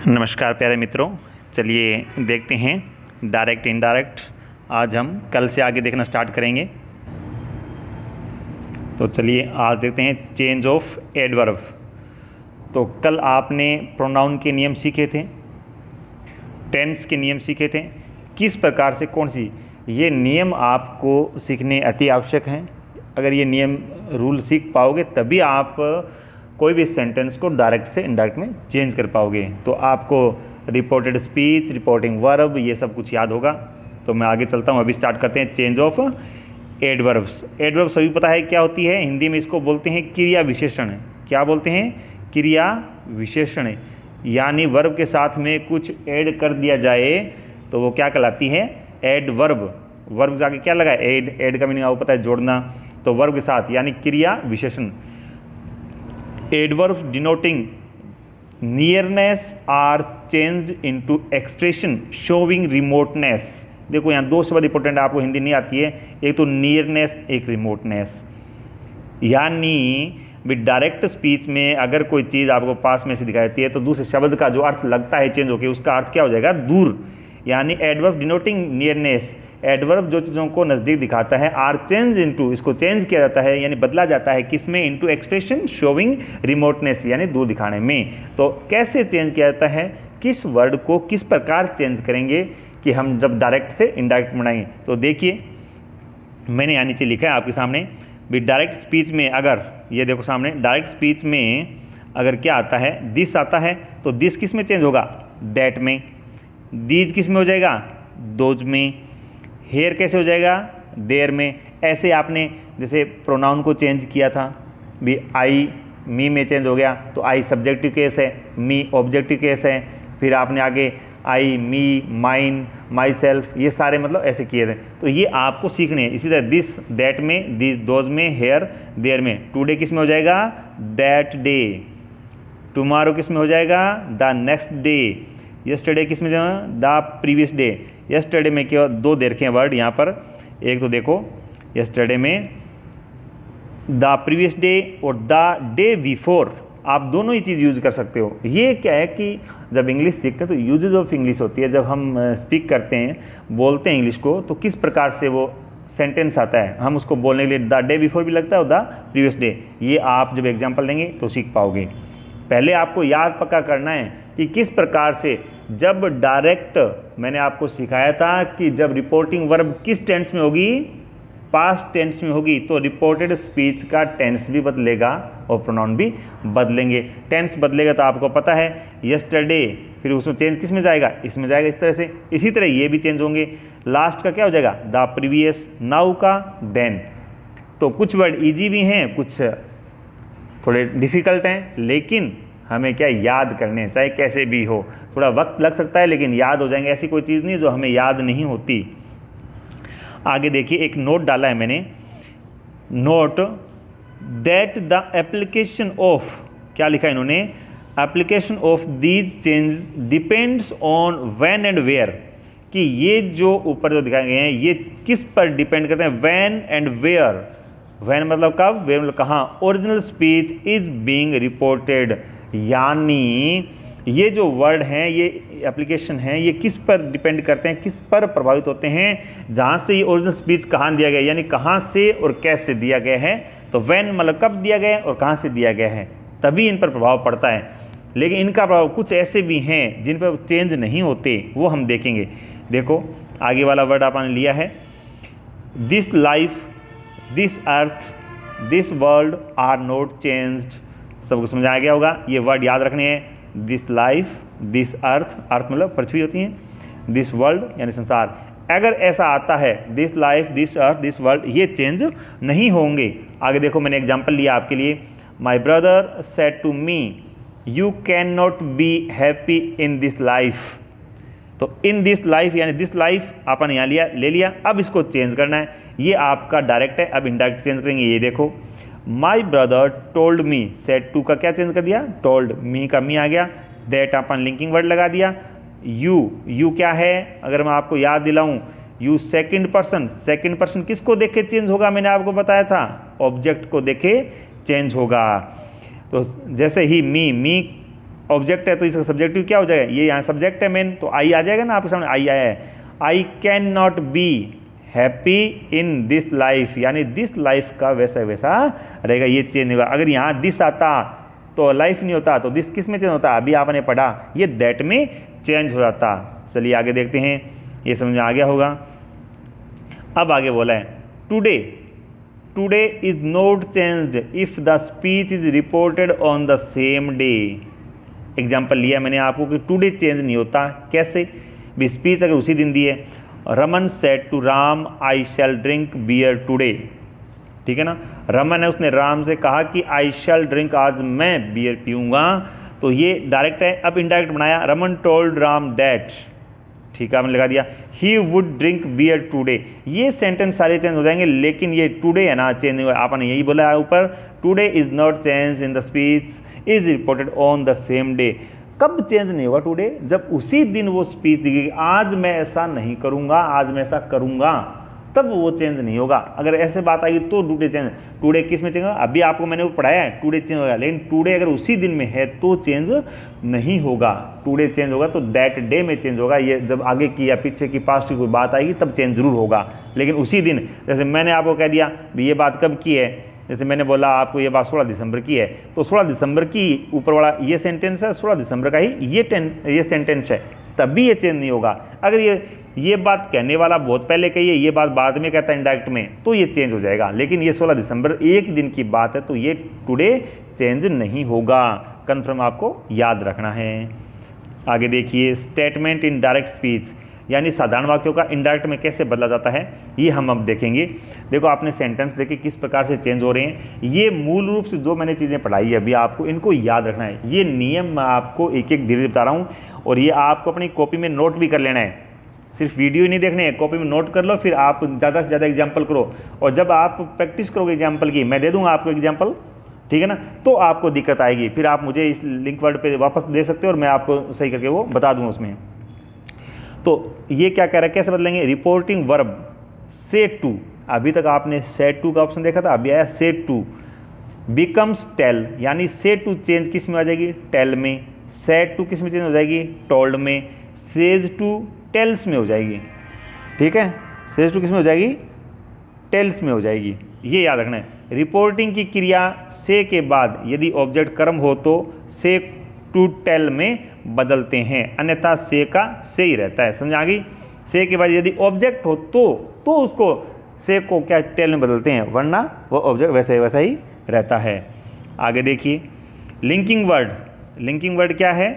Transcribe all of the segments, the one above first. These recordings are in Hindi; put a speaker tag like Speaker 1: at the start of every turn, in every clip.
Speaker 1: नमस्कार प्यारे मित्रों, चलिए देखते हैं डायरेक्ट इनडायरेक्ट। आज हम कल से आगे देखना स्टार्ट करेंगे। तो चलिए आज देखते हैं चेंज ऑफ एडवर्ब। तो कल आपने प्रोनाउन के नियम सीखे थे, टेंस के नियम सीखे थे, किस प्रकार से कौन सी ये नियम आपको सीखने अति आवश्यक हैं। अगर ये नियम रूल सीख पाओगे तभी आप कोई भी सेंटेंस को डायरेक्ट से इनडायरेक्ट में चेंज कर पाओगे। तो आपको रिपोर्टेड स्पीच, रिपोर्टिंग वर्ब, ये सब कुछ याद होगा। तो मैं आगे चलता हूँ। अभी स्टार्ट करते हैं चेंज ऑफ एडवर्ब्स। एडवर्ब सभी पता है क्या होती है, हिंदी में इसको बोलते हैं क्रिया विशेषण। क्या बोलते हैं? क्रिया विशेषण। यानी वर्ब के साथ में कुछ ऐड कर दिया जाए तो वो क्या कहलाती है? एडवर्ब। वर्ब के आगे क्या लगा? ऐड। ऐड का मीनिंग आपको पता है, जोड़ना। तो वर्ब के साथ यानी क्रिया विशेषण। Adverbs denoting nearness are changed into expression showing remoteness। देखो यहाँ दो शब्द इंपॉर्टेंट है, आपको हिंदी नहीं आती है, एक तो नियरनेस, एक रिमोटनेस। यानी विद डायरेक्ट स्पीच में अगर कोई चीज़ आपको पास में से दिखाई देती है तो दूसरे शब्द का जो अर्थ लगता है चेंज होकर, उसका अर्थ क्या हो जाएगा? दूर। यानी एडवर्ब डिनोटिंग नियरनेस, एडवर्ब जो चीज़ों को नज़दीक दिखाता है, आर चेंज इनटू, इसको चेंज किया जाता है यानी बदला जाता है किसमें? इनटू एक्सप्रेशन शोविंग रिमोटनेस, यानी दूर दिखाने में। तो कैसे चेंज किया जाता है? किस वर्ड को किस प्रकार चेंज करेंगे कि हम जब डायरेक्ट से इनडायरेक्ट बनाएंगे। तो देखिए मैंने यहाँ नीचे लिखा है आपके सामने, विद डायरेक्ट स्पीच में अगर ये देखो सामने, डायरेक्ट स्पीच में अगर क्या आता है? दिस आता है तो दिस किस में चेंज होगा? दैट में। दीज किस में हो जाएगा? दोज में। हेयर कैसे हो जाएगा? देयर में। ऐसे आपने जैसे प्रोनाउन को चेंज किया था भी, आई मी में चेंज हो गया तो आई सब्जेक्टिव केस है, मी ऑब्जेक्टिव केस है। फिर आपने आगे आई, मी, माइन, माई सेल्फ, ये सारे मतलब ऐसे किए थे। तो ये आपको सीखने हैं। इसी तरह दिस दैट में, दिस दोज में, हेयर देयर में। टुडे किस में हो जाएगा? That day. टुमारो किस में हो जाएगा? The next day. यस्टरडे किस में जाएगा? The previous day. यस्टरडे में क्या दो दे रखे हैं वर्ड यहाँ पर, एक तो देखो यस्टरडे में द प्रीवियस डे और द डे बिफोर, आप दोनों ही चीज़ यूज कर सकते हो। ये क्या है कि जब इंग्लिश सीखते हैं तो यूजेज ऑफ इंग्लिश होती है। जब हम स्पीक करते हैं, बोलते हैं इंग्लिश को, तो किस प्रकार से वो सेंटेंस आता है, हम उसको बोलने के लिए द डे बिफोर भी लगता है और द प्रीवियस डे। ये आप जब एग्जाम्पल देंगे तो सीख पाओगे। पहले आपको याद पक्का करना है कि किस प्रकार से जब डायरेक्ट, मैंने आपको सिखाया था कि जब रिपोर्टिंग वर्ब किस टेंस में होगी? पास्ट टेंस में होगी। तो रिपोर्टेड स्पीच का टेंस भी बदलेगा और प्रोनाउन भी बदलेंगे। टेंस बदलेगा तो आपको पता है यस्टरडे, फिर उसमें चेंज किस में जाएगा? इसमें जाएगा। इस तरह से, इसी तरह ये भी चेंज होंगे। लास्ट का क्या हो जाएगा? The previous. नाउ का देन। तो कुछ वर्ड ईजी भी हैं, कुछ थोड़े डिफिकल्ट हैं, लेकिन हमें क्या याद करने हैं, चाहे कैसे भी हो। थोड़ा वक्त लग सकता है लेकिन याद हो जाएंगे। ऐसी कोई चीज़ नहीं जो हमें याद नहीं होती। आगे देखिए, एक नोट डाला है मैंने, note that the application of, क्या लिखा है इन्होंने? Application of these change depends on when and where, कि ये जो ऊपर जो दिखाए गए हैं ये किस पर डिपेंड करते हैं? When and where. व्हेन मतलब कब, वेयर मतलब कहाँ। Original speech is being reported, यानी ये जो वर्ड हैं, ये एप्लीकेशन हैं, ये किस पर डिपेंड करते हैं, किस पर प्रभावित होते हैं? जहाँ से ये ओरिजिनल स्पीच कहाँ दिया गया, यानी कहाँ से और कैसे दिया गया है। तो व्हेन मतलब कब दिया गया है और कहाँ से दिया गया है, तभी इन पर प्रभाव पड़ता है। लेकिन इनका प्रभाव कुछ ऐसे भी हैं जिन पर चेंज नहीं होते, वो हम देखेंगे। देखो आगे वाला वर्ड आपने लिया है, this life, this earth, this world are not changed. सबको समझ आ गया होगा। ये वर्ड याद रखने हैं, दिस लाइफ, दिस अर्थ, अर्थ मतलब पृथ्वी होती है, दिस वर्ल्ड यानी संसार। अगर ऐसा आता है this life, this earth, this world, ये चेंज नहीं होंगे। आगे देखो मैंने एग्जांपल लिया आपके लिए, my brother said to me you can not be happy in this life. तो इन दिस लाइफ यानी दिस लाइफ आपने यहाँ लिया, ले लिया। अब इसको चेंज करना है, ये आपका डायरेक्ट है, अब इनडायरेक्ट चेंज करेंगे। ये देखो, my brother told me, said to का क्या चेंज कर दिया? टोल्ड। मी का मी आ गया। दैट अपन लिंकिंग वर्ड लगा दिया। यू, यू क्या है? अगर मैं आपको याद दिलाऊं, you second person. Second person किसको देखे चेंज होगा? मैंने आपको बताया था, ऑब्जेक्ट को देखे चेंज होगा। तो जैसे ही मी, मी ऑब्जेक्ट है तो इसका सब्जेक्टिव क्या हो जाएगा, ये यहाँ सब्जेक्ट है मेन, तो आई आ जाएगा ना आपके सामने, आई आया है। I can not be happy in this life, यानी दिस लाइफ का वैसा वैसा रहेगा, ये चेंज होगा। अगर यहाँ दिस आता तो लाइफ नहीं होता, तो दिस किस में चेंज होता, अभी आपने पढ़ा, ये दैट में चेंज हो जाता। चलिए आगे देखते हैं, ये समझ में आ गया होगा। अब आगे बोला है today, today is not changed if the speech is reported on the same day. Example लिया मैंने आपको कि टुडे चेंज नहीं होता, कैसे भी, स्पीच अगर उसी दिन दी है, Raman said to Ram I shall drink beer today, ठीक है ना, रमन ने उसने राम से कहा कि आई शैल ड्रिंक, आज मैं बियर पीऊंगा, तो ये डायरेक्ट है। अब इनडायरेक्ट बनाया, रमन टोल्ड राम दैट, ठीक है, आपने लगा दिया he would drink beer today, ये सेंटेंस सारे चेंज हो जाएंगे, लेकिन ये टुडे है ना चेंज हुआ, आपने यही बोला है ऊपर, today is not change in the speech is reported on the same day. कब चेंज नहीं होगा टुडे, जब उसी दिन वो स्पीच दी गई, आज मैं ऐसा नहीं करूंगा, आज मैं ऐसा करूंगा, तब वो चेंज नहीं होगा। अगर ऐसे बात आएगी तो टुडे चेंज, टुडे किस में चेंज होगा, अभी आपको मैंने वो पढ़ाया है टुडे चेंज होगा, लेकिन टुडे अगर उसी दिन में है तो चेंज नहीं होगा। टुडे चेंज होगा तो दैट डे में चेंज होगा, ये जब आगे की या पीछे की पास्ट की कोई बात आएगी तब चेंज जरूर होगा, लेकिन उसी दिन। जैसे मैंने आपको कह दिया भी ये बात कब की है, जैसे मैंने बोला आपको ये बात 16 दिसंबर की है, तो 16 दिसंबर की ऊपर वाला ये सेंटेंस है, 16 दिसंबर का ही ये सेंटेंस है, तब भी ये चेंज नहीं होगा। अगर ये बात कहने वाला बहुत पहले कही है, ये बात बाद में कहता है इनडायरेक्ट में, तो ये चेंज हो जाएगा, लेकिन ये 16 दिसंबर एक दिन की बात है, तो ये टुडे चेंज नहीं होगा। कन्फर्म आपको याद रखना है। आगे देखिए, स्टेटमेंट इन डायरेक्ट स्पीच, यानी साधारण वाक्यों का इनडायरेक्ट में कैसे बदला जाता है, ये हम अब देखेंगे। देखो आपने सेंटेंस देखे किस प्रकार से चेंज हो रहे हैं, ये मूल रूप से जो मैंने चीज़ें पढ़ाई है अभी आपको इनको याद रखना है। ये नियम मैं आपको एक एक धीरे बता रहा हूँ, और ये आपको अपनी कॉपी में नोट भी कर लेना है, सिर्फ वीडियो ही नहीं देखने हैं, कॉपी में नोट कर लो, फिर आप ज़्यादा से ज़्यादा एग्जाम्पल करो, और जब आप प्रैक्टिस करोगे एग्जाम्पल की, मैं दे दूँगा आपको एग्जाम्पल, ठीक है ना, तो आपको दिक्कत आएगी, फिर आप मुझे इस लिंक वर्ड पे वापस दे सकते हो और मैं आपको सही करके वो बता दूँगा उसमें। तो ये क्या कह रहा है, कैसे बदलेंगे, रिपोर्टिंग वर्ब से टू, अभी तक आपने सेड टू का ऑप्शन देखा था, अभी आया सेड टू, बिकम्स टेल, यानी से टू चेंज किस में आ जाएगी, टेल में, सेड टू किस में चेंज हो जाएगी, टोल्ड में, सेज टू टेल्स में हो जाएगी, ठीक है, सेज टू किस में हो जाएगी, टेल्स में हो जाएगी, ये याद रखना है। रिपोर्टिंग की क्रिया से के बाद यदि ऑब्जेक्ट कर्म हो तो से टू टेल में बदलते हैं, अन्यथा से का से ही रहता है, समझ आ गई। से के बाद यदि ऑब्जेक्ट हो तो उसको से को क्या टेल में बदलते हैं, वरना वो ऑब्जेक्ट वैसे वैसा ही रहता है। आगे देखिए, लिंकिंग वर्ड, लिंकिंग वर्ड क्या है,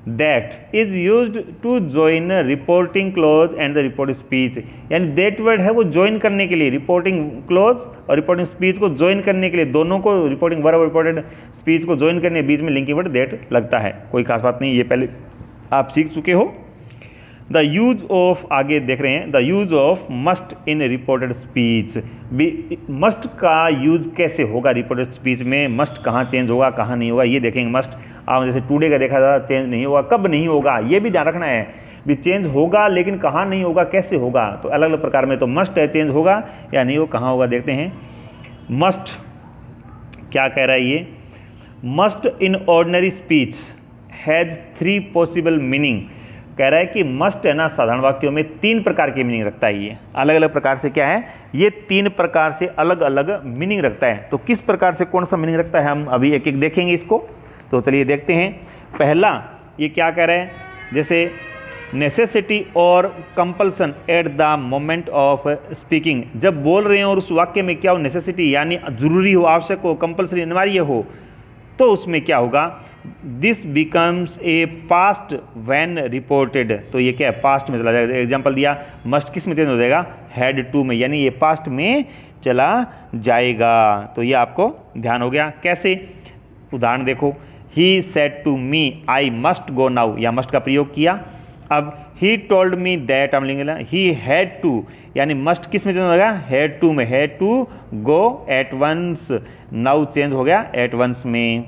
Speaker 1: that is used to join reporting clause and the reporting speech, यानी दैट वर्ड है वो ज्वाइन करने के लिए, रिपोर्टिंग क्लॉज और रिपोर्टिंग स्पीच को ज्वाइन करने के लिए, दोनों को, रिपोर्टिंग वर्ब और रिपोर्टेड स्पीच को ज्वाइन करने, बीच में लिंकिंग वर्ड दैट लगता है, कोई खास बात नहीं, ये पहले आप सीख चुके हो। द यूज ऑफ, आगे देख रहे हैं, the use of must in reported speech, must का यूज कैसे होगा रिपोर्टेड स्पीच में, मस्ट कहाँ चेंज होगा कहाँ नहीं होगा ये देखेंगे। मस्ट आप जैसे टुडे का देखा था, चेंज नहीं होगा, कब नहीं होगा ये भी ध्यान रखना है, भी चेंज होगा लेकिन कहाँ नहीं होगा, कैसे होगा, तो अलग अलग प्रकार में, तो मस्ट है चेंज होगा या नहीं हो, कहाँ होगा देखते हैं। मस्ट क्या कह रहा है ये, must in ordinary speech has 3 possible meaning, कह रहा है कि मस्ट है ना साधारण वाक्यों में 3 प्रकार की मीनिंग रखता है, ये अलग अलग प्रकार से क्या है, ये 3 प्रकार से अलग अलग मीनिंग रखता है। तो किस प्रकार से कौन सा मीनिंग रखता है हम अभी एक एक देखेंगे इसको, तो चलिए देखते हैं। पहला ये क्या कह रहा है, जैसे नेसेसिटी और compulsion at the moment of speaking, जब बोल रहे हैं और उस वाक्य में क्या हो, नेसेसिटी यानी जरूरी हो, आवश्यक हो, कंपल्सरी अनिवार्य हो, तो उसमें क्या होगा, this becomes a past when reported, तो ये क्या है, पास्ट में चला जाएगा। एग्जांपल दिया, मस्ट किस में चेंज हो जाएगा, हैड टू में, यानी ये पास्ट में चला जाएगा, तो ये आपको ध्यान हो गया। कैसे, उदाहरण देखो, he said to me I must go now, या मस्ट का प्रयोग किया। अब ही टोल्ड मी दैट, हम लेंगे ही हैड टू, यानी मस्ट किस में चेंज हो गया, हैड टू में, had to go at once, now change हो गया एट वंस में,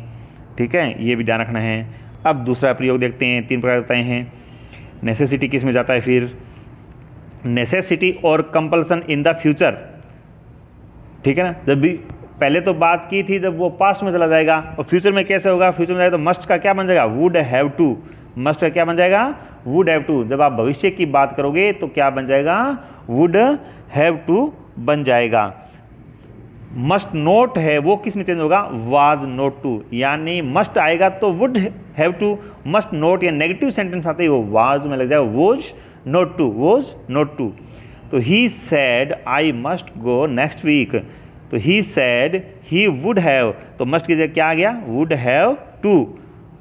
Speaker 1: ठीक है, ये भी ध्यान रखना है। अब दूसरा प्रयोग देखते हैं, 3 प्रकार बताए हैं। नेसेसिटी किस में जाता है, फिर नेसेसिटी और कंपल्सन इन द फ्यूचर, ठीक है ना, जब भी पहले तो बात की थी जब वो पास्ट में चला जाएगा, और फ्यूचर में कैसे होगा, फ्यूचर में जाएगा तो मस्ट का क्या बन जाएगा, वुड हैव टू। मस्ट का क्या बन जाएगा, वुड हैव टू। जब आप भविष्य की बात करोगे तो क्या बन जाएगा, वुड हैव टू बन जाएगा। मस्ट नोट है वो किस में चेंज होगा, वाज नोट टू, यानी मस्ट आएगा तो would have to, must not या नेगेटिव सेंटेंस आते ही वो वाज में लग जाएगा, was not to, was not to. तो he said I must go next week, तो he said he would have, तो मस्ट की जगह क्या आ गया, would have to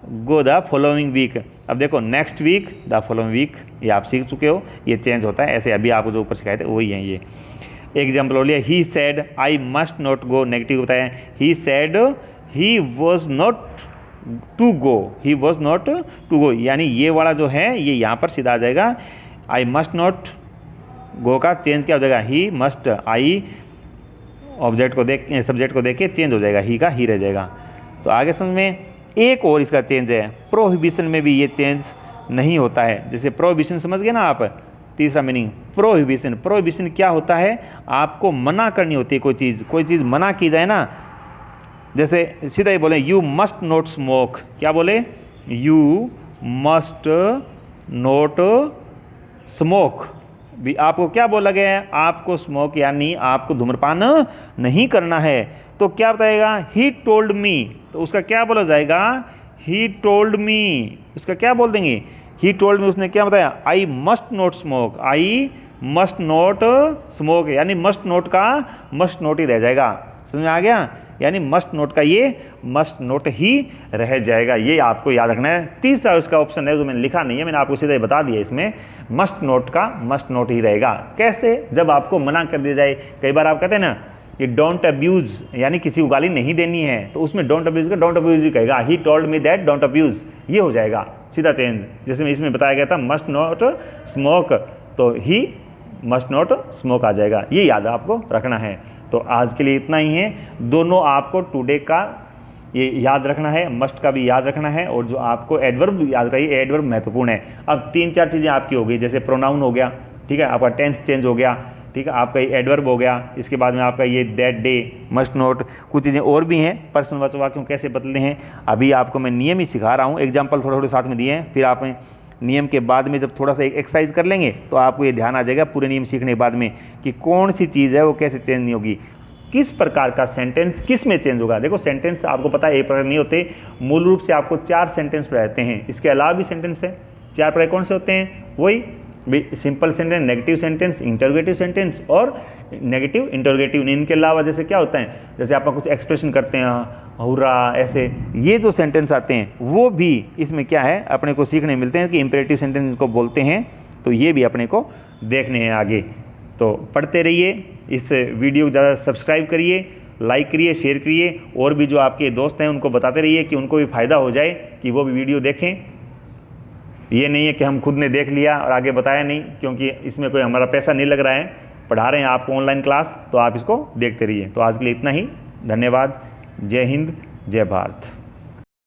Speaker 1: go the following week. अब देखो next week, the following week, ये आप सीख चुके हो, ये चेंज होता है ऐसे। अभी आपको जो ऊपर सिखाए थे वही है ये। एग्जाम्पल हो लिया, he said I must not go, negative बताया, he said he was not to go, he was not to go, यानी ये वाला जो है ये यहाँ पर सीधा आ जाएगा, आई मस्ट नॉट गो का चेंज क्या हो जाएगा, ही मस्ट, आई ऑब्जेक्ट को देख, सब्जेक्ट को देख के चेंज हो जाएगा, ही का ही रह जाएगा। तो आगे समझ में एक और इसका चेंज है, प्रोहिबिशन में भी ये चेंज नहीं होता है। जैसे प्रोहिबिशन समझ गए ना आप, तीसरा मीनिंग प्रोहिबिशन। प्रोहिबिशन क्या होता है, आपको मना करनी होती है कोई चीज़ मना की जाए ना, जैसे सीधा ही बोले यू मस्ट नॉट स्मोक, क्या बोले, यू मस्ट नॉट स्मोक, भी आपको क्या बोला गया है, आपको स्मोक यानी आपको धूम्रपान नहीं करना है। तो क्या बताएगा, ही टोल्ड मी, तो उसका क्या बोला जाएगा, ही टोल्ड मी, उसका क्या बोल देंगे, ही टोल्ड मी, उसने क्या बताया, आई must not smoke, I must not smoke, यानी मस्ट नोट का मस्ट नोट ही रह जाएगा। समझ में आ गया, यानी मस्ट नोट का ये मस्ट नोट ही रह जाएगा, ये आपको याद रखना है। तीसरा उसका ऑप्शन है जो मैंने लिखा नहीं है, मैंने आपको सीधा ही बता दिया, इसमें मस्ट नोट का मस्ट नोट ही रहेगा। कैसे, जब आपको मना कर दिया जाए, कई बार आप कहते हैं ना कि डोंट अब्यूज, यानी किसी को गाली नहीं देनी है, तो उसमें डोंट अब्यूज का डोंट अब्यूज ही कहेगा, he told me that don't abuse, ये हो जाएगा सीधा चेंज। जैसे इसमें बताया गया था मस्ट नॉट स्मोक, तो ही मस्ट नॉट स्मोक आ जाएगा, ये याद आपको रखना है। तो आज के लिए इतना ही है, दोनों आपको टुडे का ये याद रखना है, मस्ट का भी याद रखना है, और जो आपको एडवर्ब याद रखिए, एडवर्ब महत्वपूर्ण है। अब 3-4 चीज़ें आपकी हो गई, जैसे प्रोनाउन हो गया, ठीक है, आपका टेंस चेंज हो गया, ठीक है, आपका ये एडवर्ब हो गया, इसके बाद में आपका ये दैट डे, मस्ट नोट, कुछ चीज़ें और भी हैं, पर्सनवाचक वाक्यों कैसे बदलते हैं, अभी आपको मैं नियम ही सिखा रहा हूँ, एग्जाम्पल थोड़े थोड़े साथ में दिए हैं, फिर आप नियम के बाद में जब थोड़ा सा एक्सरसाइज कर लेंगे तो आपको ये ध्यान आ जाएगा पूरे नियम सीखने के बाद में कि कौन सी चीज़ है वो कैसे चेंज नहीं होगी, किस प्रकार का सेंटेंस किस में चेंज होगा। देखो सेंटेंस आपको पता है एक प्रकार नहीं होते, मूल रूप से आपको 4 सेंटेंस रहते हैं, इसके अलावा भी सेंटेंस है। 4 प्रकार कौन से होते हैं, वही simple sentence, negative sentence, interrogative sentence और नेगेटिव इंटरोगेटिव। इनके अलावा जैसे क्या होता है, जैसे आप कुछ एक्सप्रेशन करते हैं, हुर्रा, ऐसे ये जो सेंटेंस आते हैं वो भी इसमें क्या है अपने को सीखने मिलते हैं कि इंपेरेटिव सेंटेंस इसको बोलते हैं, तो ये भी अपने को देखने हैं आगे। तो पढ़ते रहिए, इस वीडियो को ज़्यादा सब्सक्राइब करिए, लाइक करिए, शेयर करिए, और भी जो आपके दोस्त हैं उनको बताते रहिए कि उनको भी फ़ायदा हो जाए, कि वो भी वीडियो देखें। ये नहीं है कि हम खुद ने देख लिया और आगे बताया नहीं, क्योंकि इसमें कोई हमारा पैसा नहीं लग रहा है, पढ़ा रहे हैं आपको ऑनलाइन क्लास, तो आप इसको देखते रहिए। तो आज के लिए इतना ही, धन्यवाद, जय हिंद, जय भारत।